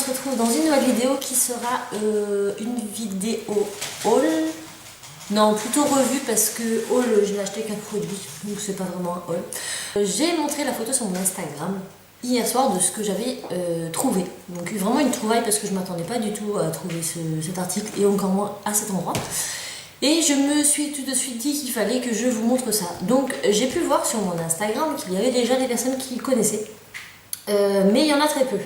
se retrouve dans une nouvelle vidéo qui sera une vidéo haul. Non, plutôt revue parce que haul, je n'ai acheté qu'un produit, donc c'est pas vraiment un haul. J'ai montré la photo sur mon Instagram hier soir de ce que j'avais trouvé. Donc vraiment une trouvaille parce que je m'attendais pas du tout à trouver cet article et encore moins à cet endroit. Et je me suis tout de suite dit qu'il fallait que je vous montre ça. Donc j'ai pu voir sur mon Instagram qu'il y avait déjà des personnes qui connaissaient. Mais il y en a très peu.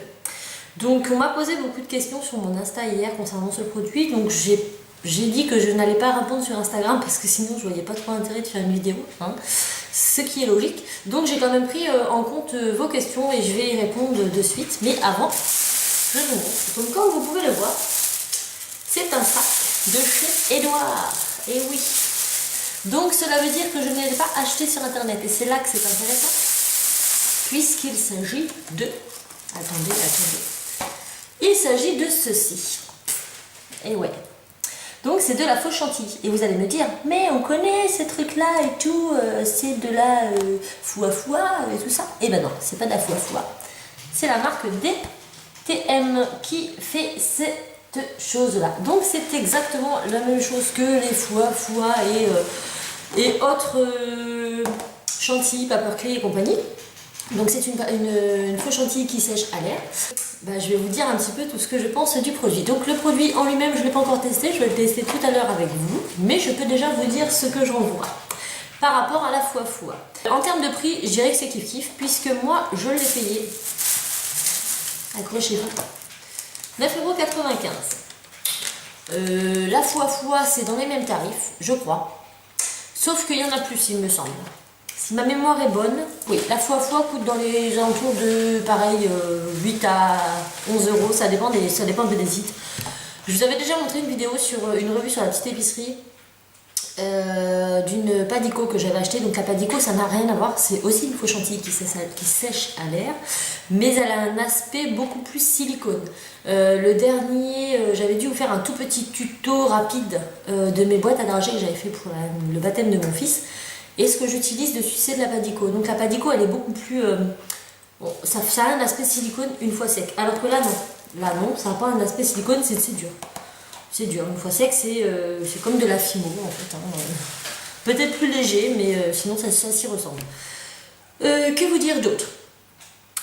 Donc on m'a posé beaucoup de questions sur mon Insta hier concernant ce produit. Donc j'ai dit que je n'allais pas répondre sur Instagram parce que sinon je voyais pas trop l'intérêt de faire une vidéo, hein, ce qui est logique. Donc j'ai quand même pris en compte vos questions et je vais y répondre de suite. Mais avant, je vous montre. Donc comme vous pouvez le voir, c'est un sac de chez Edouard. Et oui. Donc cela veut dire que je ne l'ai pas acheté sur internet. Et c'est là que c'est intéressant. Puisqu'il s'agit de... Attendez. Il s'agit de ceci. Et ouais. Donc c'est de la fausse chantilly. Et vous allez me dire, mais on connaît ces trucs-là et tout, c'est de la foua-foua et tout ça. Et ben non, c'est pas de la foua-foua. C'est la marque DTM qui fait cette chose-là. Donc c'est exactement la même chose que les foua-foua et autres chantilly, paperclay et compagnie. Donc c'est une fausse chantilly qui sèche à l'air. Je vais vous dire un petit peu tout ce que je pense du produit. Donc le produit en lui-même, je ne l'ai pas encore testé, je vais le tester tout à l'heure avec vous, mais je peux déjà vous dire ce que j'en vois par rapport à la foua-foua. En termes de prix, je dirais que c'est kiff-kiff, puisque moi je l'ai payé, accrochez-vous, 9,95 €. La foua-foua, c'est dans les mêmes tarifs, je crois, sauf qu'il y en a plus, il me semble. Si ma mémoire est bonne, oui, la foua-foua coûte dans les alentours de, pareil, 8 à 11 €, ça dépend des sites. Je vous avais déjà montré une vidéo sur une revue sur la petite épicerie d'une Padico que j'avais acheté. Donc la Padico, ça n'a rien à voir, c'est aussi une fausse chantilly qui sèche à l'air, mais elle a un aspect beaucoup plus silicone. Le dernier, j'avais dû vous faire un tout petit tuto rapide de mes boîtes à dragées que j'avais fait pour le baptême de mon fils. Et ce que j'utilise dessus, c'est de la Padico. Donc la Padico, elle est beaucoup plus... bon, ça a un aspect silicone une fois sec. Alors que là, non. Là, non, ça n'a pas un aspect silicone, c'est dur. C'est dur. Une fois sec, c'est comme de la Fimo, en fait. Hein. Peut-être plus léger, mais sinon, ça s'y ressemble. Que vous dire d'autre?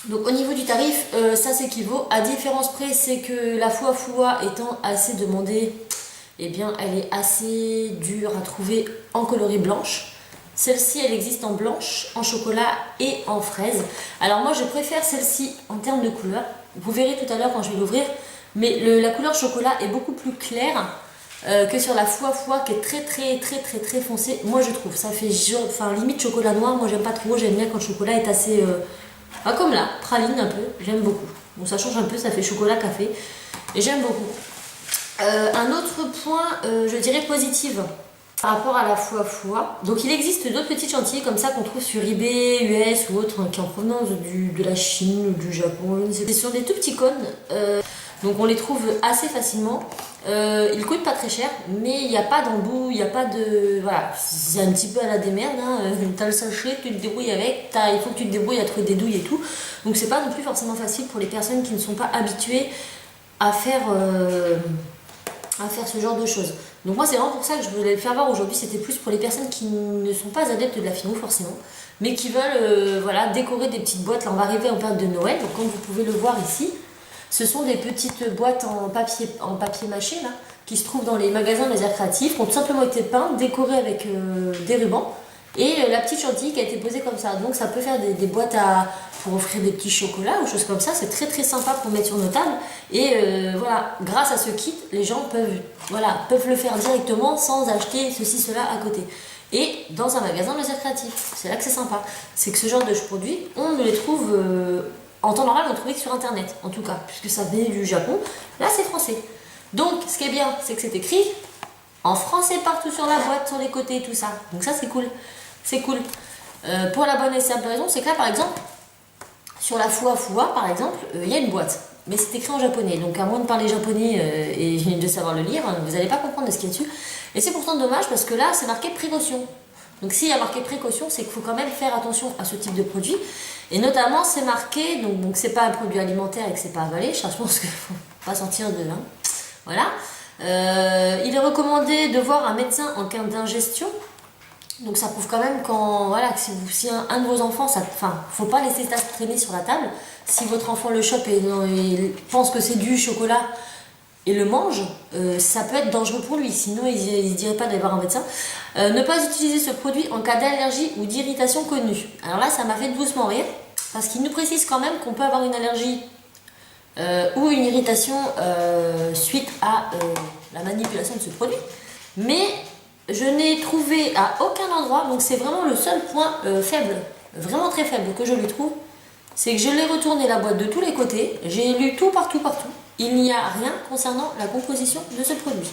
Donc au niveau du tarif, ça s'équivaut. À différence près, c'est que la foua-foua étant assez demandée, eh bien, elle est assez dure à trouver en coloris blanche. Celle-ci, elle existe en blanche, en chocolat et en fraise. Alors moi, je préfère celle-ci en termes de couleur. Vous verrez tout à l'heure quand je vais l'ouvrir. Mais la couleur chocolat est beaucoup plus claire que sur la foua-foua qui est très foncée. Moi, je trouve. Ça fait limite chocolat noir. Moi, j'aime pas trop. J'aime bien quand le chocolat est assez... comme là, praline un peu. J'aime beaucoup. Bon, ça change un peu. Ça fait chocolat café. Et j'aime beaucoup. Un autre point, je dirais positif. Par rapport à la foua-foua. Donc il existe d'autres petites chantilly comme ça qu'on trouve sur eBay, US ou autre, qui est en provenance de la Chine ou du Japon. C'est sur des tout petits cônes. Donc on les trouve assez facilement. Ils coûtent pas très cher, mais il n'y a pas d'embout, il n'y a pas de... Voilà, c'est un petit peu à la démerde. Hein. T'as le sachet, tu te débrouilles avec, il faut que tu te débrouilles à trouver des douilles et tout. Donc c'est pas non plus forcément facile pour les personnes qui ne sont pas habituées à faire ce genre de choses. Donc moi c'est vraiment pour ça que je voulais le faire voir aujourd'hui, c'était plus pour les personnes qui ne sont pas adeptes de la Fimo forcément, mais qui veulent décorer des petites boîtes. Là on va arriver en période de Noël, donc comme vous pouvez le voir ici, ce sont des petites boîtes en papier mâché là, qui se trouvent dans les magasins laser créatifs, qui ont tout simplement été peintes, décorées avec des rubans, et la petite chantilly qui a été posée comme ça. Donc ça peut faire des boîtes pour offrir des petits chocolats ou choses comme ça. C'est très sympa pour mettre sur nos tables. Et grâce à ce kit, les gens peuvent le faire directement sans acheter ceci, cela à côté. Et dans un magasin laser créatif. C'est là que c'est sympa. C'est que ce genre de produits, on ne les trouve... en temps normal, on ne trouvait que sur internet, en tout cas, puisque ça venait du Japon. Là, c'est français. Donc, ce qui est bien, c'est que c'est écrit en français partout sur la boîte, sur les côtés et tout ça. Donc ça, c'est cool. C'est cool. Pour la bonne et simple raison, c'est que là, par exemple, sur la foua-foua, par exemple, il y a une boîte. Mais c'est écrit en japonais. Donc, à moins de parler japonais et de savoir le lire, vous n'allez pas comprendre ce qu'il y a dessus. Et c'est pourtant dommage parce que là, c'est marqué précaution. Donc s'il y a marqué précaution, c'est qu'il faut quand même faire attention à ce type de produit. Et notamment, c'est marqué, donc c'est pas un produit alimentaire et que c'est pas avalé. Je pense qu'il faut pas sortir de là. Voilà. Il est recommandé de voir un médecin en cas d'ingestion. Donc ça prouve quand même quand, voilà, que si un de vos enfants, faut pas laisser ça traîner sur la table. Si votre enfant le chope et pense que c'est du chocolat et le mange, ça peut être dangereux pour lui. Sinon, il ne dirait pas d'aller voir un médecin. Ne pas utiliser ce produit en cas d'allergie ou d'irritation connue. Alors là, ça m'a fait doucement rire parce qu'il nous précise quand même qu'on peut avoir une allergie ou une irritation suite à la manipulation de ce produit. Mais je n'ai trouvé à aucun endroit, donc c'est vraiment le seul point faible, vraiment très faible que je lui trouve, c'est que je l'ai retourné la boîte de tous les côtés, j'ai lu tout partout, il n'y a rien concernant la composition de ce produit.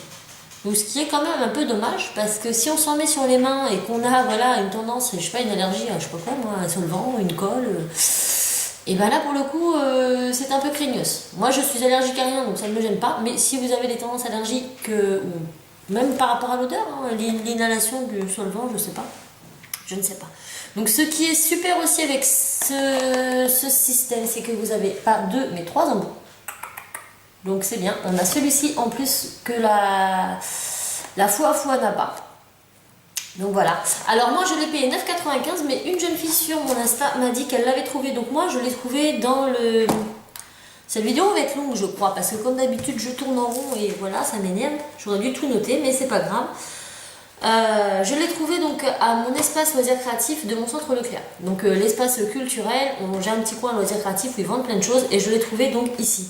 Donc ce qui est quand même un peu dommage, parce que si on s'en met sur les mains et qu'on a voilà, une tendance, je sais pas, une allergie à je sais pas quoi, moi, un solvant, une colle, et ben là pour le coup c'est un peu craignos. Moi je suis allergique à rien donc ça ne me gêne pas, mais si vous avez des tendances allergiques ou même par rapport à l'odeur, hein, l'inhalation du solvant, je ne sais pas. Donc ce qui est super aussi avec ce système, c'est que vous avez pas 2 mais 3 embouts. Donc c'est bien, on a celui-ci en plus que la Fouafou n'a pas. Donc voilà. Alors moi je l'ai payé 9,95 mais une jeune fille sur mon Insta m'a dit qu'elle l'avait trouvé. Donc moi je l'ai trouvé dans le... Cette vidéo va être longue je crois parce que comme d'habitude je tourne en rond et voilà ça m'énerve. J'aurais dû tout noter mais c'est pas grave. Je l'ai trouvé donc à mon espace loisirs créatifs de mon centre Leclerc. Donc l'espace culturel, j'ai un petit coin loisirs créatifs où ils vendent plein de choses et je l'ai trouvé donc ici.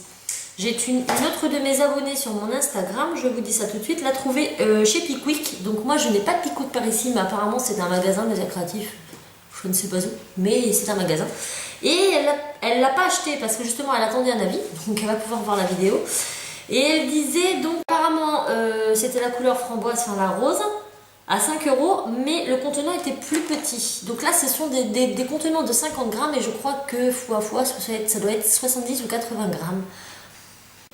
J'ai une autre de mes abonnés sur mon Instagram, je vous dis ça tout de suite, l'a trouvé chez Pickwick. Donc moi je n'ai pas de Pickwick par ici, mais apparemment c'est un magasin de loisirs créatifs. Je ne sais pas où, mais c'est un magasin. Et elle l'a pas acheté parce que justement elle attendait un avis, donc elle va pouvoir voir la vidéo. Et elle disait donc apparemment c'était la couleur framboise, enfin la rose, à 5 €, mais le contenant était plus petit. Donc là ce sont des contenants de 50 grammes et je crois que fois ça doit être 70 ou 80 grammes.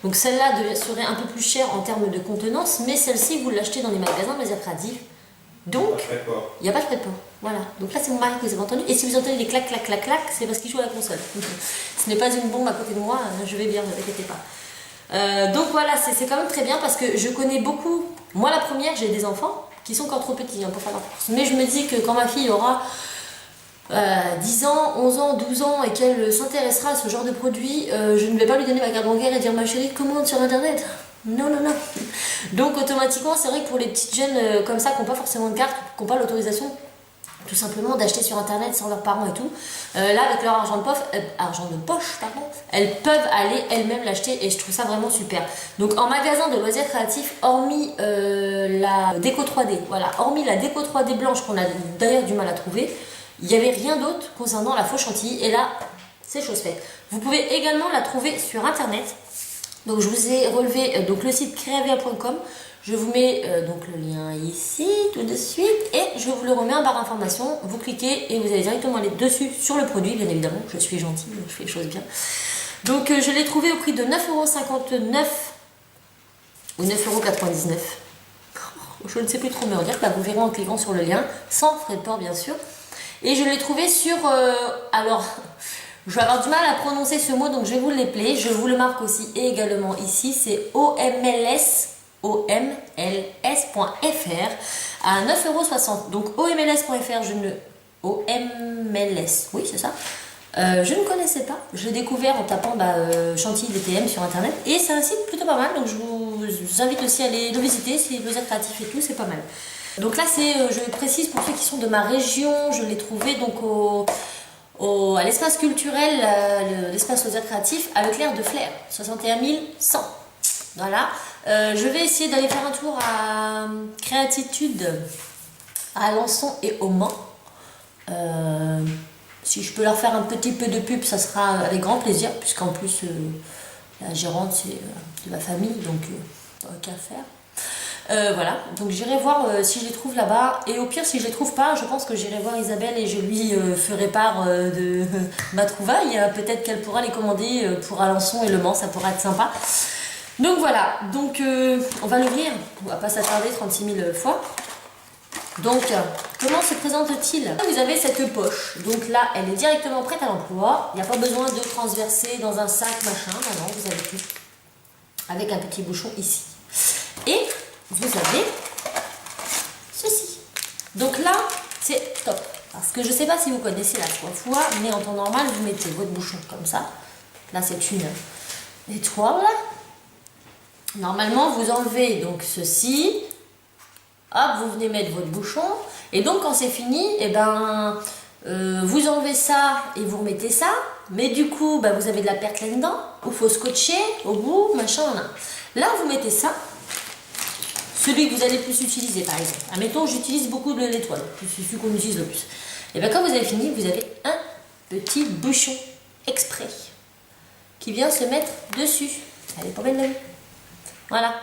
Donc celle-là serait un peu plus chère en termes de contenance, mais celle-ci vous l'achetez dans les magasins loisirs créatifs. Donc, il n'y a pas de frais de port. Voilà. Donc là, c'est mon mari que vous avez entendu. Et si vous entendez les clac, clac, clac, clac, c'est parce qu'il joue à la console. Ce n'est pas une bombe à côté de moi, je vais bien, ne vous inquiétez pas. Donc voilà, c'est quand même très bien parce que je connais beaucoup. Moi, la première, j'ai des enfants qui sont encore trop petits pour faire leur course. Mais je me dis que quand ma fille aura 10 ans, 11 ans, 12 ans et qu'elle s'intéressera à ce genre de produit, je ne vais pas lui donner ma carte bancaire et dire ma chérie, commande sur internet. Non. Donc automatiquement, c'est vrai que pour les petites jeunes comme ça qui n'ont pas forcément de carte, qui n'ont pas l'autorisation tout simplement d'acheter sur internet sans leurs parents et tout, là avec leur argent de poche, elles peuvent aller elles-mêmes l'acheter et je trouve ça vraiment super. Donc en magasin de loisirs créatifs, hormis la déco 3D, voilà, hormis la déco 3D blanche qu'on a d'ailleurs du mal à trouver, il n'y avait rien d'autre concernant la faux chantilly et là c'est chose faite. Vous pouvez également la trouver sur internet. Donc je vous ai relevé donc le site creavia.com. Je vous mets donc le lien ici tout de suite et je vous le remets en barre d'information. Vous cliquez et vous allez directement aller dessus sur le produit, bien évidemment. Je suis gentille, je fais les choses bien. Donc je l'ai trouvé au prix de 9,59 € ou 9,99 €. Je ne sais plus trop me dire. Bah, vous verrez en cliquant sur le lien, sans frais de port bien sûr. Et je l'ai trouvé sur... alors... Je vais avoir du mal à prononcer ce mot, donc je vais vous l'épeler. Je vous le marque aussi également ici. C'est omls.fr à 9,60 €. Donc omls.fr, OMLS, oui c'est ça. Je ne connaissais pas. Je l'ai découvert en tapant chantilly DTM sur internet. Et c'est un site plutôt pas mal, donc je vous invite aussi à aller le visiter. Si vous êtes créatif et tout, c'est pas mal. Donc là, je précise pour ceux qui sont de ma région, je l'ai trouvé donc à l'espace culturel, l'espace loisirs créatifs, à Leclerc de Flers, 61 100. Voilà. Je vais essayer d'aller faire un tour à Créatitude, à Alençon et au Mans. Si je peux leur faire un petit peu de pub, ça sera avec grand plaisir, puisqu'en plus, la gérante, c'est de ma famille, donc qu'à faire. Voilà, donc j'irai voir si je les trouve là-bas et au pire si je les trouve pas, je pense que j'irai voir Isabelle et je lui ferai part de ma trouvaille. Peut-être qu'elle pourra les commander pour Alençon et Le Mans, ça pourra être sympa. Donc voilà, donc on va l'ouvrir, on va pas s'attarder 36 000 fois. Donc, comment se présente-t-il? Vous avez cette poche. Donc là, elle est directement prête à l'emploi. Il n'y a pas besoin de transverser dans un sac, machin. Non, non, vous avez tout. Avec un petit bouchon ici. Et vous avez ceci. Donc là, c'est top. Parce que je ne sais pas si vous connaissez la foie, mais en temps normal, vous mettez votre bouchon comme ça. Là, c'est une étoile. Normalement, vous enlevez donc ceci. Hop, vous venez mettre votre bouchon. Et donc, quand c'est fini, eh ben, vous enlevez ça et vous remettez ça. Mais du coup, bah, vous avez de la perte là-dedans. Il faut scotcher au bout, machin, là. Là, vous mettez ça. Celui que vous allez le plus utiliser, par exemple. Admettons, j'utilise beaucoup de l'étoile. C'est celui qu'on utilise le plus. Et bien, quand vous avez fini, vous avez un petit bouchon exprès qui vient se mettre dessus. Elle est pas belle, là. Voilà.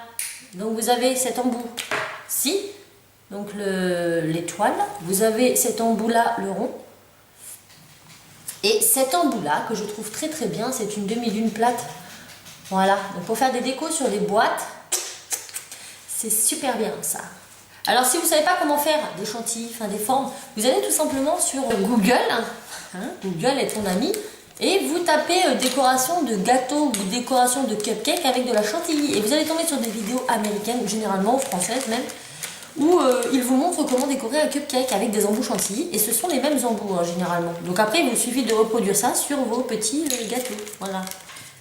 Donc, vous avez cet embout-ci. Donc, l'étoile. Vous avez cet embout-là, le rond. Et cet embout-là, que je trouve très très bien, c'est une demi-lune plate. Voilà. Donc, pour faire des décos sur les boîtes, c'est super bien ça. Alors si vous ne savez pas comment faire des chantilly, enfin des formes, vous allez tout simplement sur Google, hein, Google est ton ami, et vous tapez décoration de gâteau ou décoration de cupcake avec de la chantilly. Et vous allez tomber sur des vidéos américaines, ou généralement françaises même, où ils vous montrent comment décorer un cupcake avec des embouts chantilly. Et ce sont les mêmes embouts hein, généralement. Donc après il vous suffit de reproduire ça sur vos petits gâteaux. Voilà.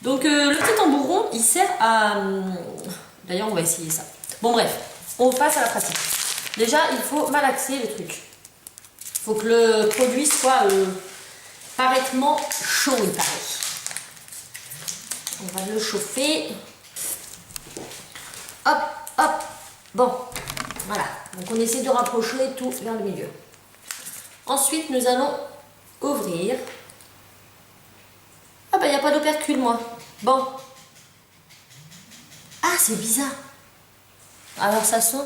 Donc le petit embout rond, il sert à... D'ailleurs on va essayer ça. Bon bref, on passe à la pratique. Déjà, il faut malaxer le truc. Il faut que le produit soit parfaitement chaud, il paraît. On va le chauffer. Hop, hop. Bon, voilà. Donc on essaie de rapprocher tout vers le milieu. Ensuite, nous allons ouvrir. Ah ben, il n'y a pas d'opercule, moi. Bon. Ah, c'est bizarre. Alors ça sent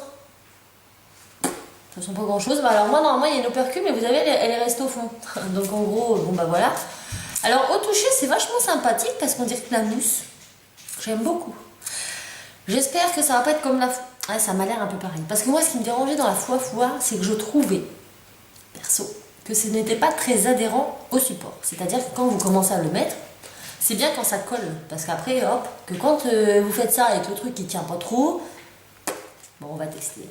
pas grand chose. Bah alors moi normalement il y a une opercule mais vous avez elle est restée au fond. Donc en gros bon bah voilà. Alors au toucher c'est vachement sympathique parce qu'on dirait que la mousse. J'aime beaucoup. J'espère que ça va pas être comme la... Ouais, ça m'a l'air un peu pareil. Parce que moi ce qui me dérangeait dans la foie c'est que je trouvais perso que ce n'était pas très adhérent au support. C'est-à-dire que quand vous commencez à le mettre, c'est bien quand ça colle. Parce qu'après hop, que quand vous faites ça avec le truc qui tient pas trop. Bon, on va tester.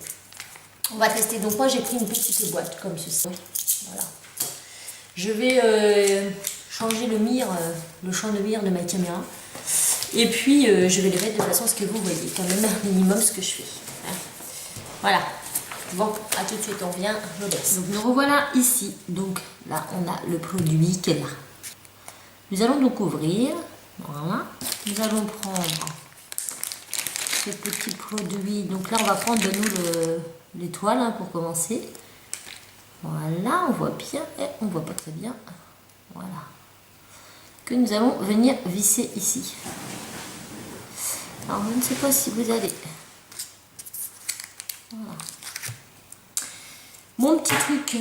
On va tester. Donc moi, j'ai pris une petite boîte comme ceci. Voilà. Je vais changer le champ de mire de ma caméra. Et puis, je vais les mettre de façon à ce que vous voyez quand même un minimum ce que je fais. Hein. Voilà. Bon, à tout de suite, on revient. Je baisse. Donc nous revoilà ici. Donc là, on a le produit qui est là. Nous allons donc ouvrir. Voilà. Nous allons prendre... ce petit produit. Donc là, on va prendre de nous l'étoile hein, pour commencer. Voilà, on voit bien. Et on voit pas très bien. Voilà. Que nous allons venir visser ici. Alors, je ne sais pas si vous allez... Voilà. Mon petit truc...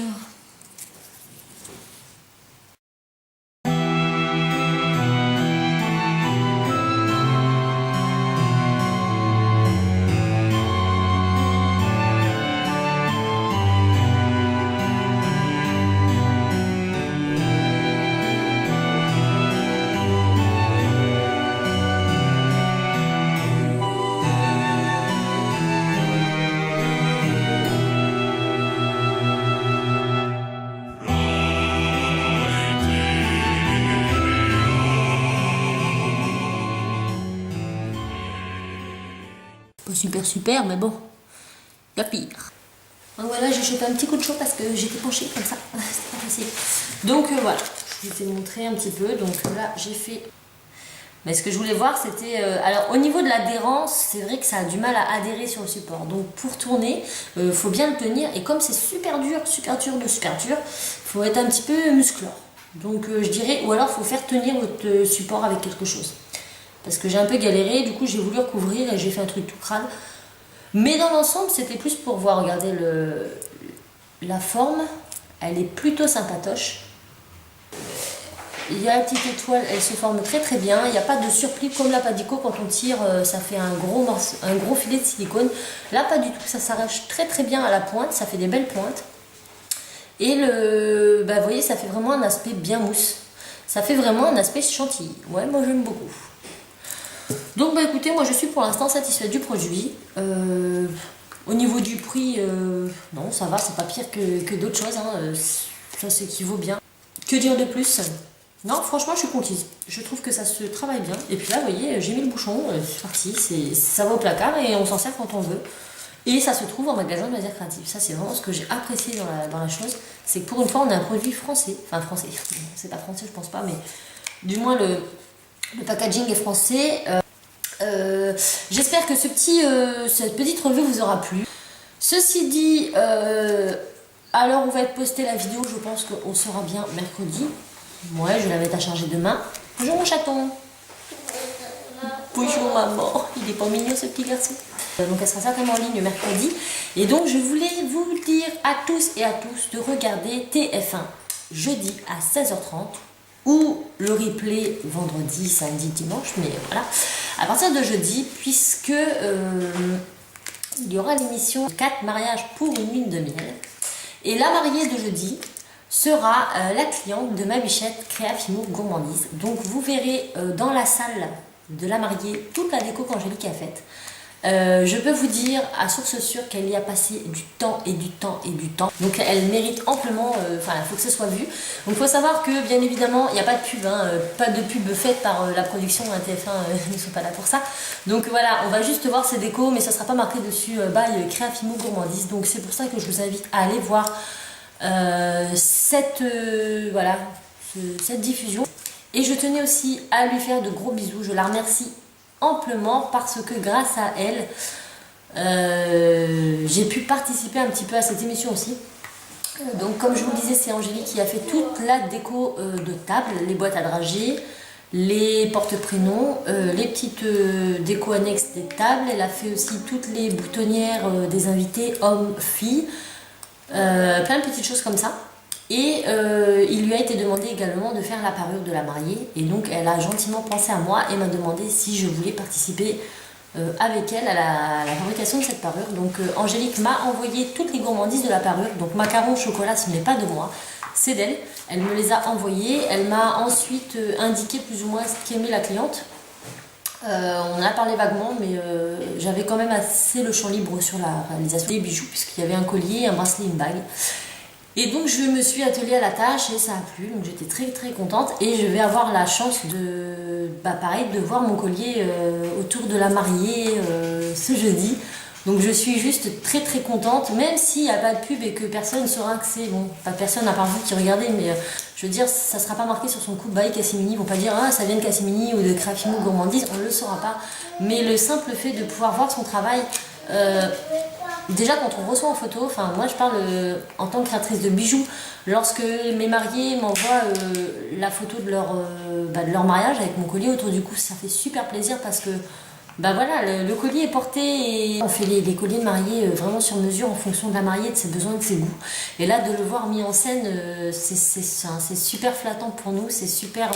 Pas super, mais bon, il y a pire. Donc voilà, j'ai chopé un petit coup de chaud parce que j'étais penchée comme ça, c'était pas facile. Donc voilà, je vous ai montré un petit peu. Donc là, j'ai fait... Mais ce que je voulais voir, c'était... alors au niveau de l'adhérence, c'est vrai que ça a du mal à adhérer sur le support. Donc pour tourner, il faut bien le tenir. Et comme c'est super dur, il faut être un petit peu musclore. Donc je dirais, ou alors il faut faire tenir votre support avec quelque chose. Parce que j'ai un peu galéré, du coup j'ai voulu recouvrir et j'ai fait un truc tout crade. Mais dans l'ensemble, c'était plus pour voir, regardez la forme, elle est plutôt sympatoche. il y a la petite étoile, elle se forme très très bien. Il n'y a pas de surplis comme la Padico, quand on tire, ça fait un gros filet de silicone. Là, pas du tout, ça s'arrache très très bien à la pointe, ça fait des belles pointes. Et vous voyez, ça fait vraiment un aspect bien mousse. Ça fait vraiment un aspect chantilly. Ouais, moi j'aime beaucoup. Donc écoutez, moi je suis pour l'instant satisfaite du produit. Au niveau du prix, non, ça va, c'est pas pire que d'autres choses. Hein. Ça s'équivaut bien. Que dire de plus? Non, franchement, je suis conquise. Je trouve que ça se travaille bien. Et puis là, vous voyez, j'ai mis le bouchon, c'est parti. Ça va au placard et on s'en sert quand on veut. Et ça se trouve en magasin de loisirs créatifs. Ça, c'est vraiment ce que j'ai apprécié dans la chose. C'est que pour une fois, on a un produit français. Enfin, français. C'est pas français, je pense pas, mais du moins, le packaging est français. J'espère que cette petite revue vous aura plu. Ceci dit, à l'heure où va être postée la vidéo, je pense qu'on sera bien mercredi. Ouais, je vais la mettre à charger demain. Bonjour mon chaton. Bonjour maman. Il est pas mignon ce petit garçon. Donc elle sera certainement en ligne mercredi. Et donc je voulais vous dire à tous et à tous de regarder TF1 jeudi à 16h30 ou le replay vendredi, samedi, dimanche. Mais voilà, à partir de jeudi, puisque il y aura l'émission 4 mariages pour une lune de miel. Et la mariée de jeudi sera la cliente de ma bichette Créafimo Gourmandise. Donc vous verrez dans la salle de la mariée toute la déco qu'Angélique a faite. Je peux vous dire à source sûre qu'elle y a passé du temps et du temps et du temps. Donc elle mérite amplement, enfin il faut que ce soit vu. Donc il faut savoir que bien évidemment il n'y a pas de pub, hein, pas de pub faite par la production, TF1 ne sont pas là pour ça. Donc voilà, on va juste voir ces décos, mais ça ne sera pas marqué dessus by Créafimo Gourmandise. Donc c'est pour ça que je vous invite à aller voir cette diffusion. Et je tenais aussi à lui faire de gros bisous, je la remercie amplement parce que grâce à elle j'ai pu participer un petit peu à cette émission aussi. Donc comme je vous le disais, c'est Angélique qui a fait toute la déco de table, les boîtes à dragées, les porte-prénoms, les petites déco annexes des tables. Elle a fait aussi toutes les boutonnières des invités, hommes, filles, plein de petites choses comme ça. Et il lui a été demandé également de faire la parure de la mariée. Et donc elle a gentiment pensé à moi et m'a demandé si je voulais participer avec elle à la fabrication de cette parure. Donc Angélique m'a envoyé toutes les gourmandises de la parure. Donc macarons, chocolat, ce n'est pas de moi, c'est d'elle. Elle me les a envoyées. Elle m'a ensuite indiqué plus ou moins ce qu'aimait la cliente. On en a parlé vaguement, mais j'avais quand même assez le champ libre sur la réalisation des bijoux, puisqu'il y avait un collier, un bracelet, une bague. Et donc je me suis attelée à la tâche et ça a plu, donc j'étais très très contente. Et je vais avoir la chance de, pareil, de voir mon collier autour de la mariée ce jeudi. Donc je suis juste très très contente, même s'il n'y a pas de pub et que personne ne saura que c'est, bon, pas personne à part vous qui regardez, mais je veux dire, ça ne sera pas marqué sur son coup by Cassimini. Ils ne vont pas dire ah ça vient de Cassimini ou de Créafimo Gourmandise, on ne le saura pas. Mais le simple fait de pouvoir voir son travail, déjà quand on reçoit en photo, enfin moi je parle en tant que créatrice de bijoux, lorsque mes mariés m'envoient la photo de leur mariage avec mon collier autour du cou, ça fait super plaisir parce que voilà, le collier est porté et on fait les colliers de mariée vraiment sur mesure en fonction de la mariée, de ses besoins et de ses goûts. Et là de le voir mis en scène, c'est super flattant pour nous, c'est super,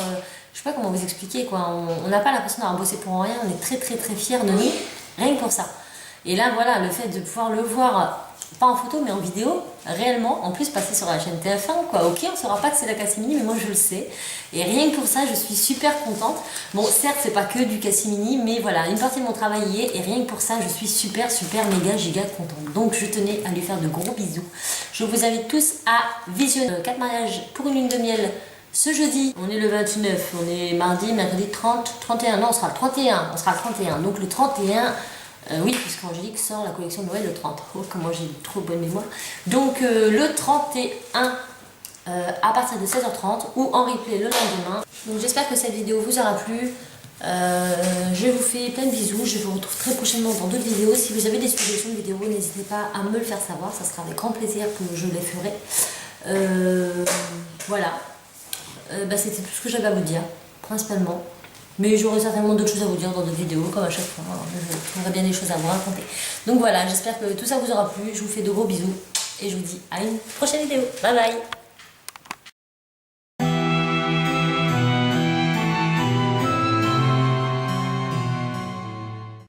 je sais pas comment vous expliquer quoi, on n'a pas l'impression d'avoir bossé pour rien, on est très très très fiers de nous, rien que pour ça. Et là, voilà, le fait de pouvoir le voir, pas en photo, mais en vidéo, réellement, en plus passer sur la chaîne TF1, quoi. Ok, on ne saura pas que c'est la Cassimini, mais moi je le sais. Et rien que pour ça, je suis super contente. Bon, certes, c'est pas que du Cassimini, mais voilà, une partie de mon travail y est. Et rien que pour ça, je suis super, méga, giga contente. Donc, je tenais à lui faire de gros bisous. Je vous invite tous à visionner 4 mariages pour une lune de miel. Ce jeudi, on est le 29, on est mardi, mercredi 30, 31, non, on sera le 31, donc le 31... oui, puisqu'Angélique sort la collection de Noël le 30. Oh, comment j'ai trop bonne mémoire. Donc le 31 à partir de 16h30 ou en replay le lendemain. Donc j'espère que cette vidéo vous aura plu. Je vous fais plein de bisous. Je vous retrouve très prochainement dans d'autres vidéos. Si vous avez des suggestions de vidéos, n'hésitez pas à me le faire savoir. Ça sera avec grand plaisir que je les ferai. Voilà. C'était tout ce que j'avais à vous dire, principalement. Mais j'aurai certainement d'autres choses à vous dire dans d'autres vidéos, comme à chaque fois. J'aurai bien des choses à vous raconter. Donc voilà, j'espère que tout ça vous aura plu. Je vous fais de gros bisous. Et je vous dis à une prochaine vidéo. Bye bye!